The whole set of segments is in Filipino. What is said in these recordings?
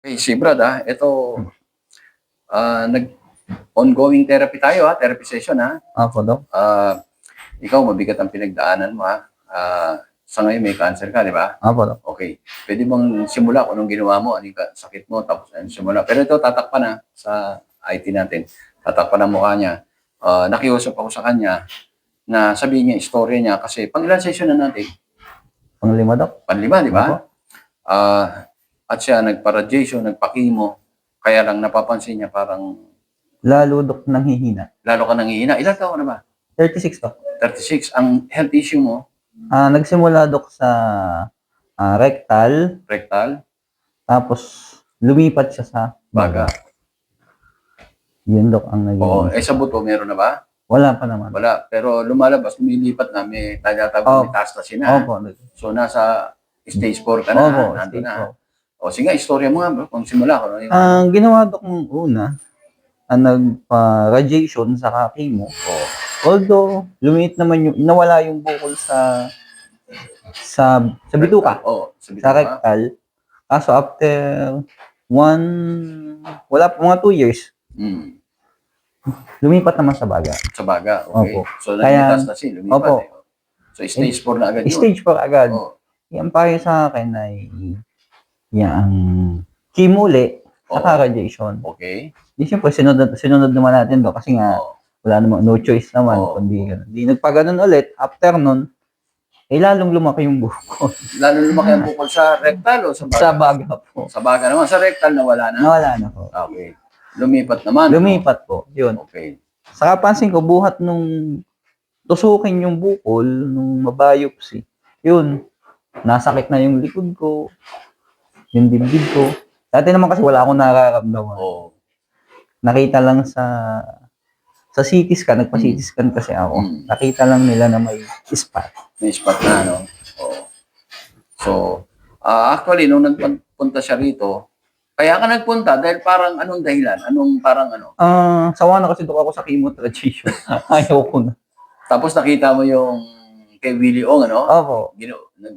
Okay, si Brad ito, nag-ongoing therapy tayo therapy session Opo, Dok. Ikaw mabigat ang pinagdaanan mo sa ngayon may cancer ka, di ba? Opo, Dok. Okay. Pwede bang simula kung anong ginawa mo, anong sakit mo, tapos simula. Pero ito, tatakpan sa IT natin. Tatakpan ang mukha niya. Nakiusap ako sa kanya na sabihin niya, istorya niya, kasi pang ilan session na natin? Panglima, Dok. Panlima, di ba? Opo. At siya nagpa-radiation, nagpa-chemo, kaya lang napapansin niya parang Lalo, Dok, nanghihina. lalo ka nanghihina. Ilan taon na ba? 36, Dok. 36. Ang health issue mo, Nagsimula, Dok, sa rectal, rectal, tapos lumipat siya sa baga. Yun, Dok, ang Oo. naging... Sa buto, meron na ba? Wala pa naman. Wala. Pero lumalabas, lumilipat na, may tinatawag metastasis na. Opo, Dok. So, nasa stage 4 ka na. Opo, nandun stage na. 4. O, sige, istorya mo nga, bro. Kung simula ko. Ang ginawa, Dok, nung una, nagpa-radiation sa chemo. Oo. Although, lumiit naman yung, nawala yung bukol sa bituka, Oo, sa rectal. Kaso after mga 2 years, lumipat naman sa baga. Sa baga, okay. Opo. So, nag-metastasis, lumipat. Opo. So, stage 4 na agad yun. Stage 4 agad. Oo. Yan payo sa akin ay yung chemo uli, saka radiation. Okay. Di siyempre, sinunod naman natin do kasi nga, wala namang no choice naman. Kundi nagpaganon ulit, after nun, lalong lumaki yung bukol. Lalong lumaki ang bukol sa rectal o sa baga? Sa baga po. Sa baga naman. Sa rectal, nawala na? Nawala na po. Okay. Lumipat naman. Lumipat po. Yun. Okay. Saka pansin ko, buhat nung tusukin yung bukol, nung mabiopsy, yun, nasakit na yung likod ko, yung dibdib ko. Dati naman kasi wala akong nararamdaman. Oo. Nakita lang sa CT scan, nagpa-CT scan kasi ako. Nakita lang nila na may spot. May spot na, no? Oo. So, actually, nung nagpunta siya rito, kaya ka nagpunta dahil parang anong dahilan? Anong parang ano? Sawa na kasi doon ako sa chemotherapy. Ayaw ko na. Tapos nakita mo yung kay Willie Ong, ano? Opo.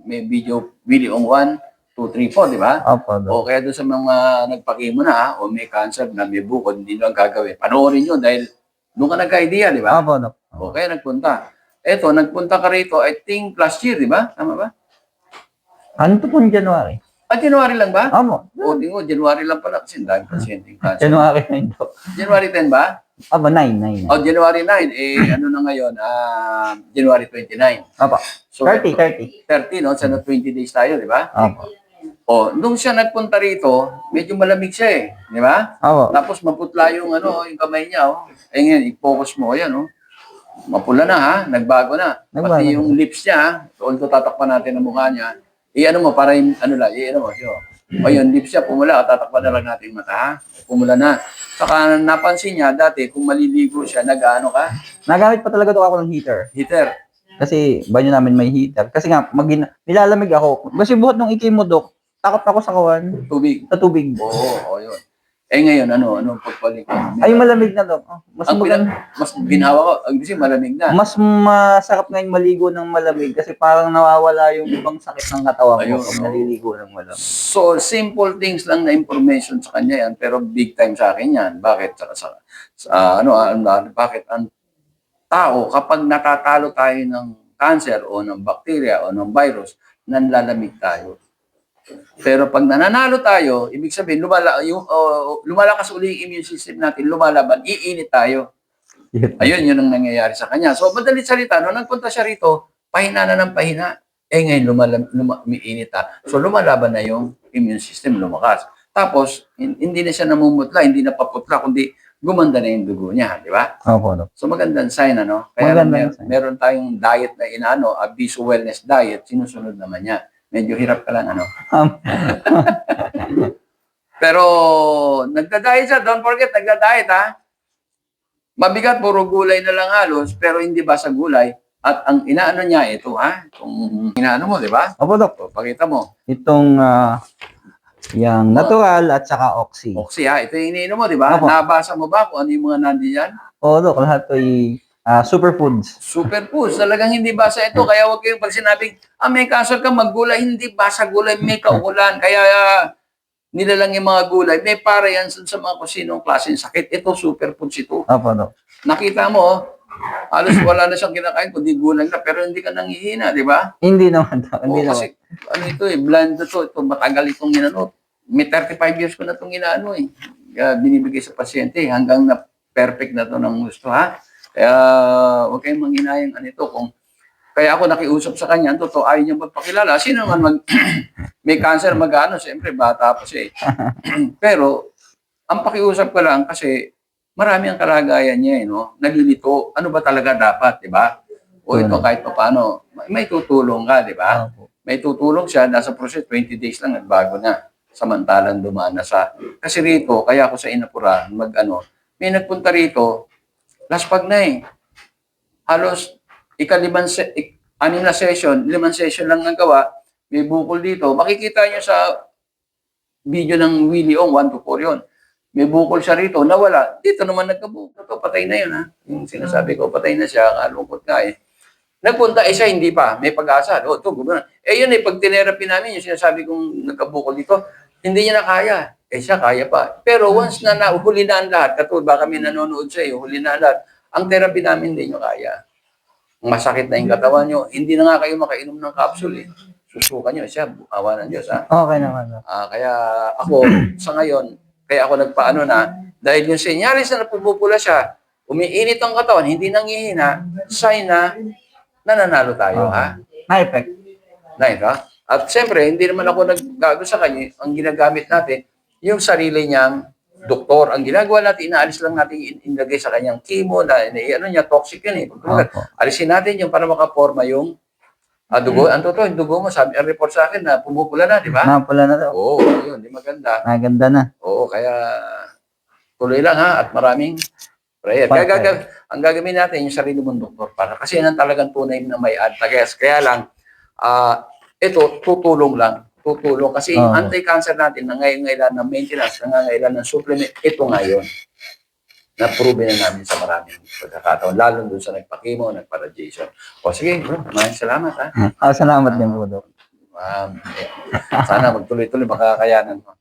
May video Willie Ong 1, 2, 3, 4, di ba? Opo. O kaya doon sa mga nagpa-chemo na, o may cancer na may bukod, hindi lang gagawin. Panoorin yun dahil doon ka nagka-idea, di ba? Opo. O kaya nagpunta. Eto, nagpunta ka rito, I think last year, di ba? Tama ba? Ano to pong January? January lang ba? Opo. O, tingnan, January lang pala kasi dahil pasyente yung cancer. January 9 to. January 10 ba? Opo, 9. O, January 9. Ano na ngayon? January 29. Opo. So, 30. 30, no? Sa 20 days tayo, di ba? Opo. O, nung siya nagpunta rito, medyo malamig siya di ba? Opo. Tapos maputla yung yung kamay niya, ngayon, i-focus mo, ayan, mapula na, nagbago na. Pati yung lips niya, although tatakpan natin ang mukha niya, i-ano mo, para yung, mo, o yun, lips niya, pumula, tatakpan na lang natin yung mata, pumula na. Saka napansin niya, dati, kung maliligo siya, nag-ano ka? Nagamit pa talaga ako ng heater. Heater. Kasi banyo namin may heater. Kasi nga, nilalamig ako. Kasi buhat nung ikimo, Dok, takot ako sa kawan. Tubig. Sa tubig. Oo, yun. Ngayon, anong pagpalit? Ay, malamig na, Dok. Mas ginhawa ko, kasi malamig na. Mas masarap ngayon maligo ng malamig kasi parang nawawala yung ibang sakit ng katawan ko pag naliligo ng malamig. So, simple things lang na information sa kanya yan, pero big time sa akin yan. Bakit? Bakit ang tao, kapag natatalo tayo ng cancer o ng bacteria o ng virus, nanlalamig tayo. Pero pag nananalo tayo, ibig sabihin, lumalakas uli yung immune system natin, lumalaban, iinit tayo. Ayun, yun ang nangyayari sa kanya. So, madalit salita, nung nagpunta siya rito, pahina na ng pahina. Ngayon, umiinit So, lumalaban na yung immune system, lumakas. Tapos, hindi na siya namumutla, hindi na paputla, kundi gumanda na yung dugo niya, di ba? Opo, Dok. So, magandang sign, Kaya meron tayong diet na Abiso Wellness Diet, sinusunod naman niya. Medyo hirap ka lang, Pero, nagda-diet siya. Don't forget, nagda-diet, Mabigat, puro gulay na lang halos, pero hindi basta gulay. At ang inaano niya, ito, Itong inaano mo, di ba? Opo, Dok. Pakita mo. Itong, yung natural at saka oxy. Oxy, Ito yung iniinom mo, di ba? Opo. Nabasa mo ba kung ano yung mga nandiyan? Oo, Dok. Lahat ay superfoods. Superfoods. Talagang hindi basa ito. Kaya huwag kayong pag sinabing, may cancer ka, maggulay. Hindi basa gulay, may kaulan. Kaya nilalang yung mga gulay, may para yan sa mga kusinong klaseng sakit. Ito, superfoods ito. Opo, Dok. Nakita mo, halos wala na siyang kinakain kundi gulay na, pero hindi ka nanghihina, di ba? Hindi naman, Dok. Hindi Oo, naman. kasi ano ito blend ito, matagal itong ginano. May 35 years ko na itong inaano binibigay sa pasyente hanggang na perfect na to ng gusto, ha? Kaya huwag kayong manghinayang kung kaya ako nakiusap sa kanya, ang totoo, ayaw niya magpakilala. Sino naman may cancer, siyempre, bata pa siya. Pero, ang pakiusap ko lang kasi marami ang kalagayan niya, no? Nalilito. Ano ba talaga dapat, di ba? O ito, kahit pa paano, may tutulong ka, di ba? May tutulong siya, nasa process, 20 days lang, nagbago na. Samantalang dumaan na sa... Kasi rito, kaya ako sa Inapura, may nagpunta rito, laspag na halos anim na session, 5 session lang ang gawa, may bukol dito. Makikita niyo sa video ng Willie Ong, 1 to 4 yun. May bukol siya rito, nawala. Dito naman nagkabukol. Ito, patay na yun, ha? Yung sinasabi ko, patay na siya, kalungkot nga Nagpunta, siya hindi pa, may pag-asa. Ito, gano'n. Yun pag tinerapy namin, yung sinasabi kong nagkabukol dito, hindi niya na kaya. Siya kaya pa. Pero once na huli na ang lahat, katulad ba kami nanonood sa iyo, huli na ang lahat, ang therapy namin hindi nyo kaya. Masakit na yung katawan nyo, hindi na nga kayo makainom ng capsule. Susukan nyo siya, awa ng Diyos. Okay naman. Kaya ako, sa ngayon, kaya ako nagpaano na, dahil yung senyalis na napupula siya, umiinit ang katawan, hindi nangihina, sign na nananalo tayo, ha? Na-effect. At siyempre, hindi naman ako naggago sa kanya. Ang ginagamit natin, yung sarili niyang doktor. Ang ginagawa natin, inaalis lang natin inilagay sa kanyang chemo na toxic yun alisin natin yung para makaporma yung dugo. Ang totoo, yung dugo mo, sabi, ang report sa akin na pumupula na, di ba? Napula na daw. Oo, yun, di maganda. Maganda na. Oo, kaya tuloy lang at maraming prayer. Kaya ang gagawin natin yung sarili mong doktor kasi yan ang talagang tunay na may antagas. Kaya lang, ito, tutulong lang. Tutulong. Kasi yung anti-cancer natin, nangangailangan ng maintenance, nangangailangan ng supplement, ito ngayon. Na-prove na namin sa maraming pagkakataon, lalo doon sa nagpa-chemo, nagpa-radiation. Sige, bro, maraming salamat, ha? Salamat din po, Dok. Sana magtuloy-tuloy makakayanan mo.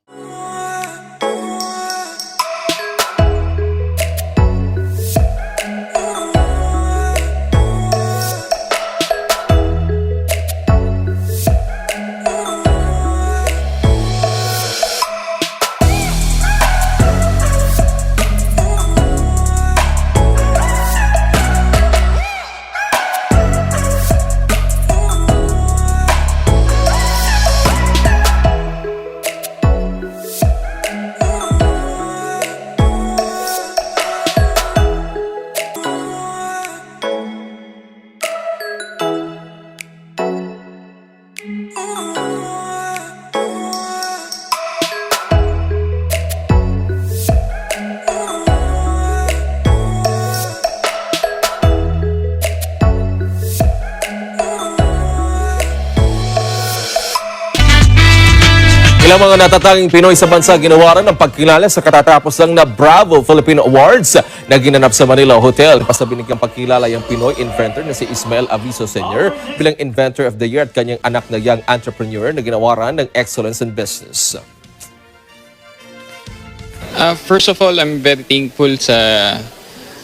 Ilang mga natatanging Pinoy sa bansa ginawaran ng pagkilala sa katatapos lang na Bravo Filipino Awards na ginanap sa Manila Hotel. Basta binigyang pagkilala yung Pinoy inventor na si Ismael Aviso Sr. bilang Inventor of the Year at kanyang anak na young entrepreneur na ginawaran ng Excellence in Business. First of all, I'm very thankful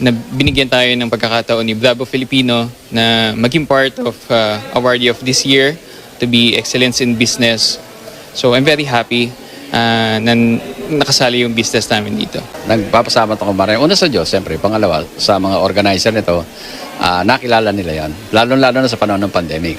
na binigyan tayo ng pagkakataon ni Bravo Filipino na maging part of awardee of this year to be Excellence in Business. So I'm very happy na nakasali yung business namin dito. Nagpapasalamat ako maraming. Una sa Diyos, siyempre. Pangalawa, sa mga organizer nito, nakilala nila yan. Lalo-lalo na sa panahon ng pandemic.